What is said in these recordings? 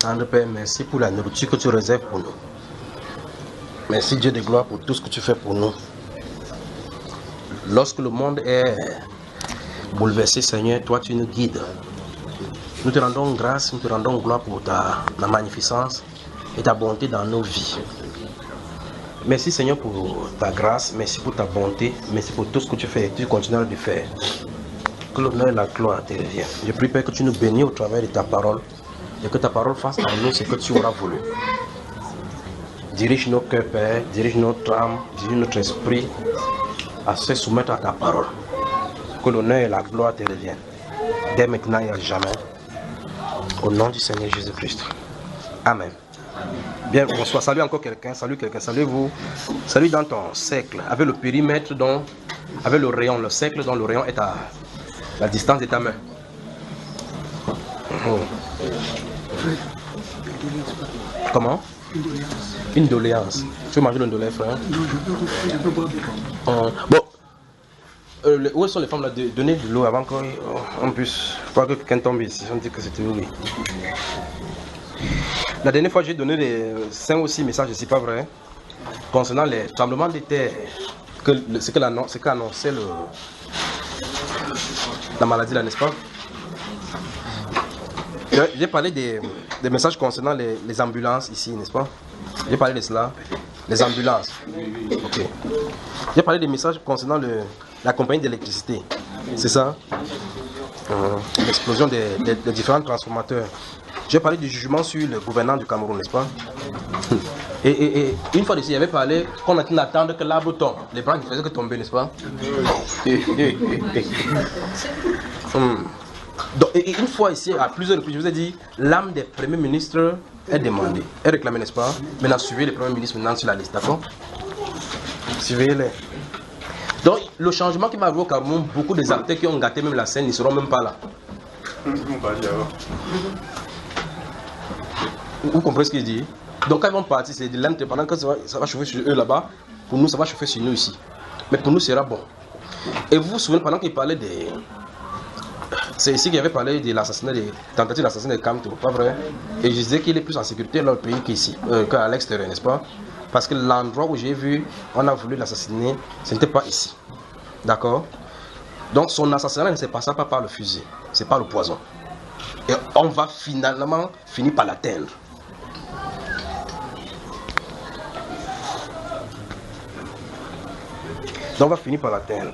tendre Père, merci pour la nourriture que tu réserves pour nous. Merci Dieu de gloire pour tout ce que tu fais pour nous. Lorsque le monde est bouleversé, Seigneur, toi tu nous guides. Nous te rendons grâce, nous te rendons gloire pour ta magnificence et ta bonté dans nos vies. Merci Seigneur pour ta grâce, merci pour ta bonté, merci pour tout ce que tu fais et tu continueras de faire. Que l'honneur et la gloire te reviennent. Je prie Père que tu nous bénis au travers de ta parole et que ta parole fasse en nous ce que tu auras voulu. Dirige nos cœurs Père, dirige notre âme, dirige notre esprit à se soumettre à ta parole. Que l'honneur et la gloire te reviennent. Dès maintenant et à jamais. Au nom du Seigneur Jésus-Christ. Amen. Bien, bonsoir. Salut encore quelqu'un. Salut quelqu'un. Salut vous. Salut dans ton cercle. Avec le périmètre, avec le rayon. Le cercle dont le rayon est à la distance de ta main. Comment? Une doléance. Tu veux manger une doléance, frère? Bon. Où sont les femmes là? Donnez de l'eau avant qu'on puisse voir que quelqu'un tombe ici. On dit que c'était oui. La dernière fois, j'ai donné les 5 ou 6 messages, c'est pas vrai, concernant les tremblements de terre, ce qu'annonçait la maladie là, n'est-ce pas? J'ai parlé des messages concernant les ambulances ici, n'est-ce pas? J'ai parlé de cela, les ambulances. Ok. J'ai parlé des messages concernant la compagnie d'électricité, c'est ça? L'explosion des différents transformateurs. J'ai parlé du jugement sur le gouvernant du Cameroun, n'est-ce pas? Et une fois d'ici, il avait parlé qu'on attend d'attendre que l'arbre tombe. Les branches ne faisaient que tomber, n'est-ce pas? Donc, et une fois ici, à plusieurs reprises, je vous ai dit, l'âme des premiers ministres est demandée, est réclamée, n'est-ce pas? Maintenant, suivez les premiers ministres maintenant sur la liste, d'accord? Suivez-les. Donc, le changement qui va arriver au Cameroun, beaucoup des acteurs qui ont gâté même la scène ne seront même pas là. Vous comprenez ce qu'il dit? Donc quand ils vont partir, c'est de l'âme, pendant que ça va chauffer sur eux là-bas, pour nous ça va chauffer sur nous ici. Mais pour nous ça sera bon. Et vous vous souvenez, pendant qu'il parlait des... C'est ici qu'il avait parlé de l'assassinat, des tentatives d'assassinat de Kamto, pas vrai? Et je disais qu'il est plus en sécurité dans le pays qu'ici, qu'à l'extérieur, n'est-ce pas? Parce que l'endroit où j'ai vu, on a voulu l'assassiner, ce n'était pas ici. D'accord? Donc son assassinat ne se passera pas par le fusil, c'est par le poison. Et on va finalement finir par l'atteindre. Donc on va finir par l'atteindre.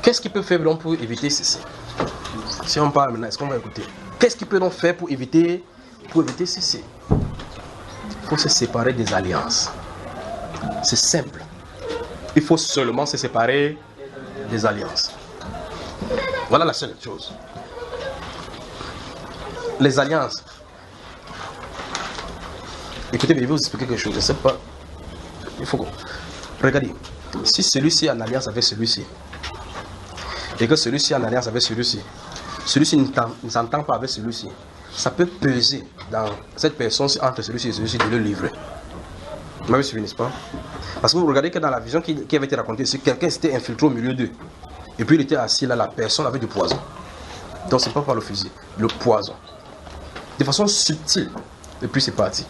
Qu'est-ce qu'il peut faire donc pour éviter ceci? Si on parle maintenant, est-ce qu'on va écouter? Qu'est-ce qu'il peut donc faire pour éviter ceci? Il faut se séparer des alliances. C'est simple. Il faut seulement se séparer des alliances. Voilà la seule chose. Les alliances. Écoutez, je vais vous expliquer quelque chose. Je ne sais pas. Il faut que... Regardez. Si celui-ci est en alliance avec celui-ci, et que celui-ci est en alliance avec celui-ci ne s'entend pas avec celui-ci, ça peut peser dans cette personne entre celui-ci et celui-ci de le livrer. Vous m'avez suivi, n'est-ce pas? Parce que vous regardez que dans la vision qui avait été racontée ici, quelqu'un s'était infiltré au milieu d'eux. Et puis il était assis là, la personne avait du poison. Donc c'est pas par le fusil, le poison. De façon subtile. Et puis c'est parti.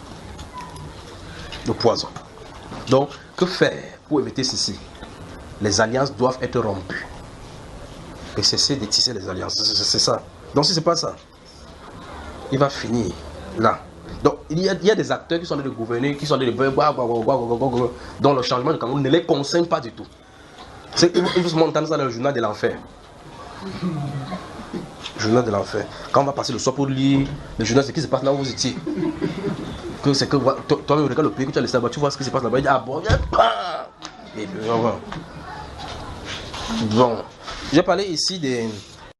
Le poison. Donc, que faire pour éviter ceci? Les alliances doivent être rompues. Et cesser de tisser les alliances. C'est ça. Donc si c'est pas ça, il va finir là. Donc il y a des acteurs qui sont des gouverneurs, qui sont des dont le changement de Cameroun ne les concerne pas du tout. Il faut monter ça dans le journal de l'enfer. Journal de l'enfer. Quand on va passer le soir pour lire le journal, c'est ce qui se passe là où vous étiez. Que c'est que toi-même regarde le pays que tu as laissé là-bas, tu vois ce qui se passe là-bas, il dit ah bon, et puis bon. J'ai parlé ici des